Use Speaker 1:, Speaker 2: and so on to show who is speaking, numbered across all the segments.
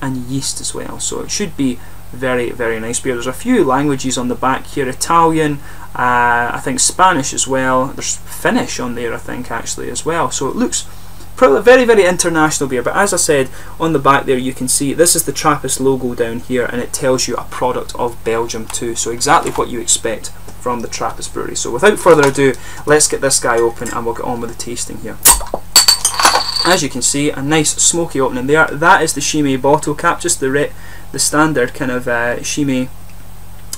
Speaker 1: and yeast as well. So it should be very, very nice beer. There's a few languages on the back here: Italian, I think Spanish as well. There's Finnish on there, I think, actually, as well. So it looks probably very, very international beer. But as I said, on the back there you can see this is the Trappist logo down here, and it tells you a product of Belgium too. So exactly what you expect from the Trappist brewery. So without further ado, let's get this guy open and we'll get on with the tasting here. As you can see, a nice smoky opening there. That is the Chimay bottle cap, just the standard kind of Chimay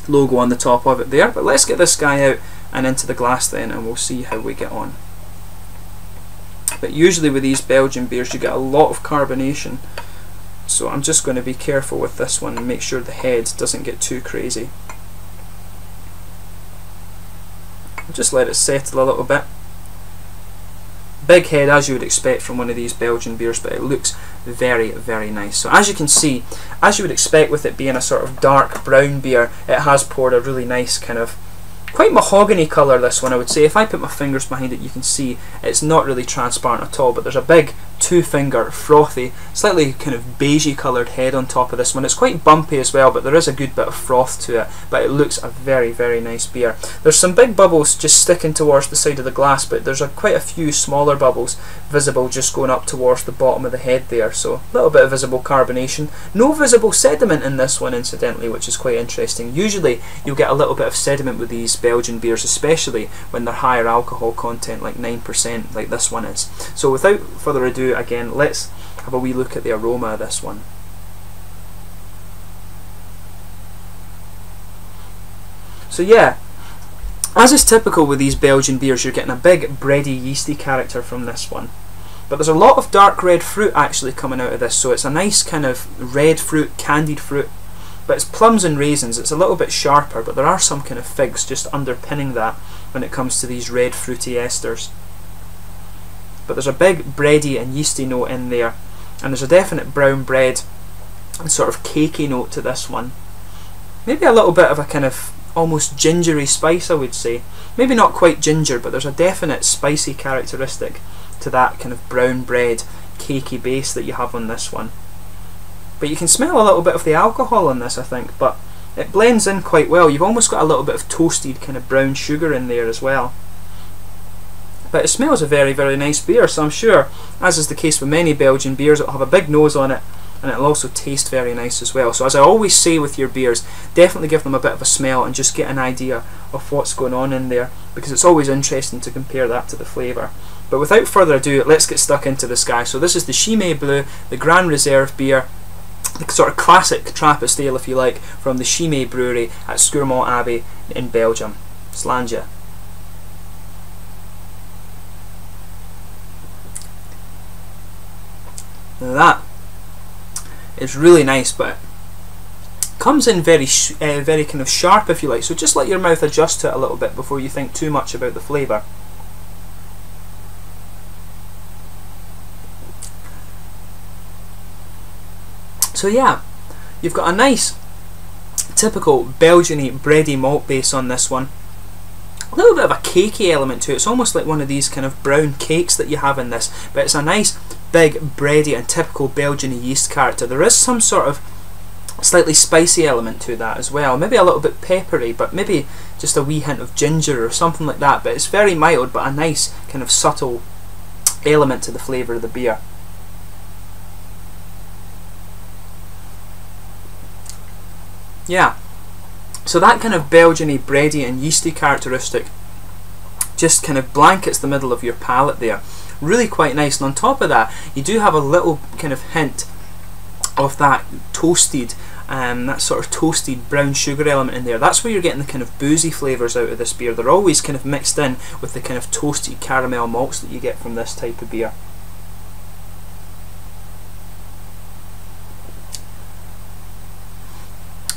Speaker 1: logo on the top of it there. But let's get this guy out and into the glass then, and we'll see how we get on. But usually with these Belgian beers you get a lot of carbonation, so I'm just going to be careful with this one and make sure the head doesn't get too crazy. I'll just let it settle a little bit. Big head, as you would expect from one of these Belgian beers, but it looks very, very nice. So as you can see, as you would expect with it being a sort of dark brown beer, it has poured a really nice kind of quite mahogany colour, this one, I would say. If I put my fingers behind it, you can see it's not really transparent at all, but there's a big two-finger, frothy, slightly kind of beigey coloured head on top of this one. It's quite bumpy as well, but there is a good bit of froth to it, but it looks a very, very nice beer. There's some big bubbles just sticking towards the side of the glass, but there's quite a few smaller bubbles visible just going up towards the bottom of the head there, so a little bit of visible carbonation. No visible sediment in this one, incidentally, which is quite interesting. Usually you'll get a little bit of sediment with these Belgian beers, especially when they're higher alcohol content, like 9%, like this one is. So without further ado, again, let's have a wee look at the aroma of this one. So yeah, as is typical with these Belgian beers, you're getting a big bready, yeasty character from this one. But there's a lot of dark red fruit actually coming out of this, so it's a nice kind of red fruit, candied fruit. But it's plums and raisins. It's a little bit sharper, but there are some kind of figs just underpinning that when it comes to these red fruity esters. But there's a big bready and yeasty note in there, and there's a definite brown bread and sort of cakey note to this one. Maybe a little bit of a kind of almost gingery spice, I would say. Maybe not quite ginger, but there's a definite spicy characteristic to that kind of brown bread, cakey base that you have on this one. But you can smell a little bit of the alcohol in this, I think, but it blends in quite well. You've almost got a little bit of toasted kind of brown sugar in there as well. But it smells a very, very nice beer, so I'm sure, as is the case with many Belgian beers, it'll have a big nose on it, and it'll also taste very nice as well. So as I always say with your beers, definitely give them a bit of a smell and just get an idea of what's going on in there, because it's always interesting to compare that to the flavour. But without further ado, let's get stuck into this guy. So this is the Chimay Bleu, the Grand Reserve beer, the sort of classic Trappist ale, if you like, from the Chimay brewery at Scourmont Abbey in Belgium. Slanja. Now that is really nice, but comes in very kind of sharp, if you like, so just let your mouth adjust to it a little bit before you think too much about the flavour. So yeah, you've got a nice typical Belgian-y bready malt base on this one. A little bit of a cakey element to it. It's almost like one of these kind of brown cakes that you have in this, but it's a nice big bready and typical Belgian yeast character. There is some sort of slightly spicy element to that as well, maybe a little bit peppery, but maybe just a wee hint of ginger or something like that. But it's very mild, but a nice kind of subtle element to the flavour of the beer. Yeah, so that kind of Belgian-y, bready and yeasty characteristic just kind of blankets the middle of your palate there. Really quite nice, and on top of that you do have a little kind of hint of that toasted, that sort of toasted brown sugar element in there. That's where you're getting the kind of boozy flavours out of this beer. They're always kind of mixed in with the kind of toasted caramel malts that you get from this type of beer.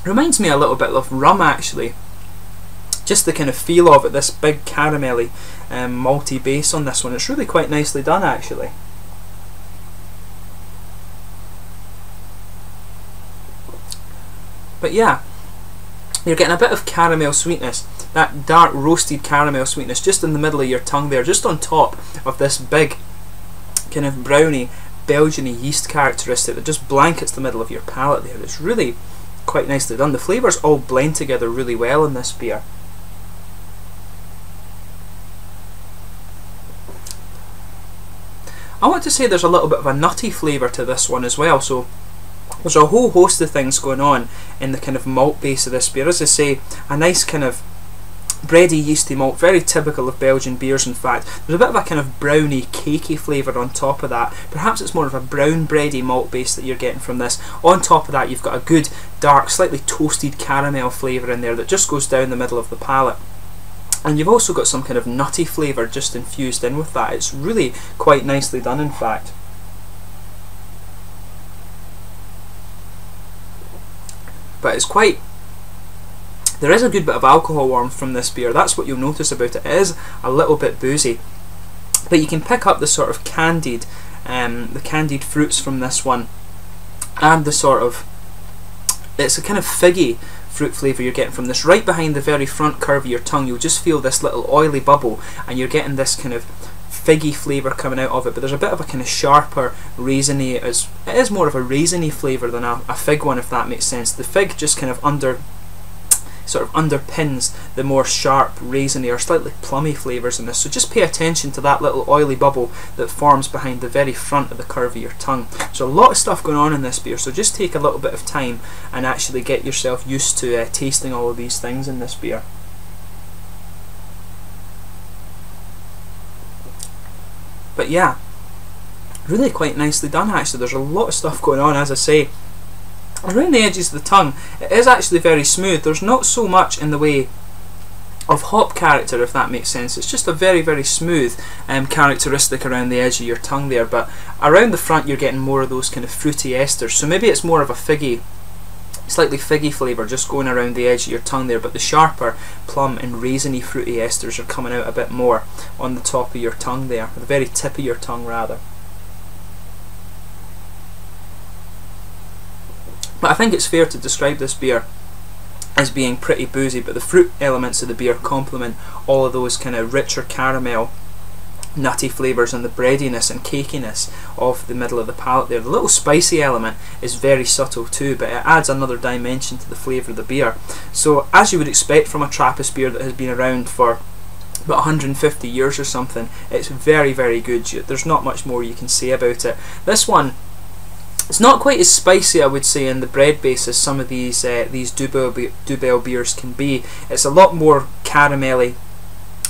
Speaker 1: Reminds me a little bit of rum, actually. Just the kind of feel of it, this big caramelly malty base on this one. It's really quite nicely done, actually. But yeah, you're getting a bit of caramel sweetness, that dark roasted caramel sweetness just in the middle of your tongue there, just on top of this big kind of browny Belgian-y yeast characteristic that just blankets the middle of your palate there. It's really quite nicely done. The flavours all blend together really well in this beer. I want to say there's a little bit of a nutty flavour to this one as well, so there's a whole host of things going on in the kind of malt base of this beer. As I say, a nice kind of bready, yeasty malt, very typical of Belgian beers in fact. There's a bit of a kind of browny, cakey flavour on top of that. Perhaps it's more of a brown bready malt base that you're getting from this. On top of that you've got a good, dark, slightly toasted caramel flavour in there that just goes down the middle of the palate. And you've also got some kind of nutty flavour just infused in with that. It's really quite nicely done in fact. But it's quite... there is a good bit of alcohol warmth from this beer. That's what you'll notice about it. It is a little bit boozy, but you can pick up the sort of candied fruits from this one, and the sort of, it's a kind of figgy fruit flavour you're getting from this. Right behind the very front curve of your tongue, you'll just feel this little oily bubble, and you're getting this kind of figgy flavour coming out of it. But there's a bit of a kind of sharper raisiny, it is more of a raisiny flavour than a fig one, if that makes sense. The fig just kind of underpins the more sharp, raisiny or slightly plummy flavours in this. So just pay attention to that little oily bubble that forms behind the very front of the curve of your tongue. So a lot of stuff going on in this beer, so just take a little bit of time and actually get yourself used to tasting all of these things in this beer. But yeah, really quite nicely done actually. There's a lot of stuff going on, as I say. Around the edges of the tongue, it is actually very smooth. There's not so much in the way of hop character, if that makes sense. It's just a very, very smooth characteristic around the edge of your tongue there, but around the front you're getting more of those kind of fruity esters. So maybe it's more of a figgy, slightly figgy flavour just going around the edge of your tongue there, but the sharper plum and raisiny fruity esters are coming out a bit more on the top of your tongue there, or the very tip of your tongue rather. But I think it's fair to describe this beer as being pretty boozy, but the fruit elements of the beer complement all of those kind of richer caramel, nutty flavours and the breadiness and cakiness of the middle of the palate there. The little spicy element is very subtle too, but it adds another dimension to the flavour of the beer. So as you would expect from a Trappist beer that has been around for about 150 years or something, it's very, very good. There's not much more you can say about it. This one, it's not quite as spicy, I would say, in the bread base as some of these Dubbel beers can be. It's a lot more caramelly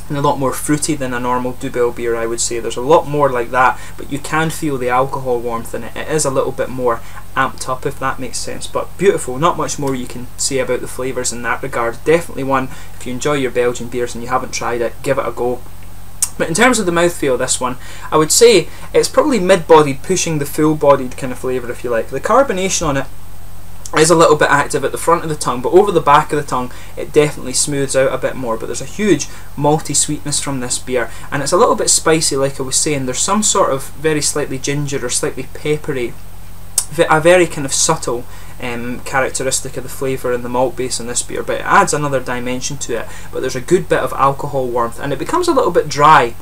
Speaker 1: and a lot more fruity than a normal Dubbel beer, I would say. There's a lot more like that, but you can feel the alcohol warmth in it. It is a little bit more amped up, if that makes sense. But beautiful, not much more you can say about the flavours in that regard. Definitely one, if you enjoy your Belgian beers and you haven't tried it, give it a go. But in terms of the mouthfeel of this one, I would say it's probably mid-bodied, pushing the full-bodied kind of flavour, if you like. The carbonation on it is a little bit active at the front of the tongue, but over the back of the tongue it definitely smooths out a bit more. But there's a huge malty sweetness from this beer, and it's a little bit spicy, like I was saying. There's some sort of very slightly ginger or slightly peppery, a very kind of subtle characteristic of the flavour and the malt base in this beer, but it adds another dimension to it. But there's a good bit of alcohol warmth, and it becomes a little bit dry,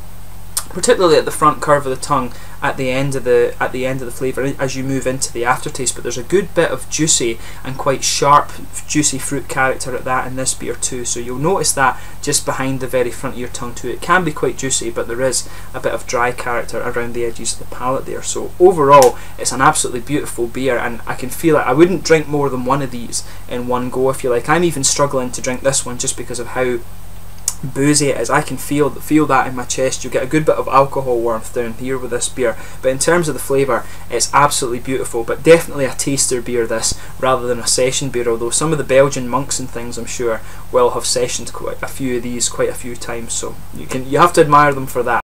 Speaker 1: particularly at the front curve of the tongue at the end of the flavour as you move into the aftertaste. But there's a good bit of juicy and quite sharp juicy fruit character at that in this beer too, so you'll notice that just behind the very front of your tongue too. It can be quite juicy, but there is a bit of dry character around the edges of the palate there. So overall it's an absolutely beautiful beer, and I can feel it. I wouldn't drink more than one of these in one go, if you like. I'm even struggling to drink this one just because of how boozy it is. I can feel that in my chest. You get a good bit of alcohol warmth down here with this beer, but in terms of the flavour it's absolutely beautiful. But definitely a taster beer this, rather than a session beer, although some of the Belgian monks and things I'm sure will have sessioned quite a few of these quite a few times, so you have to admire them for that.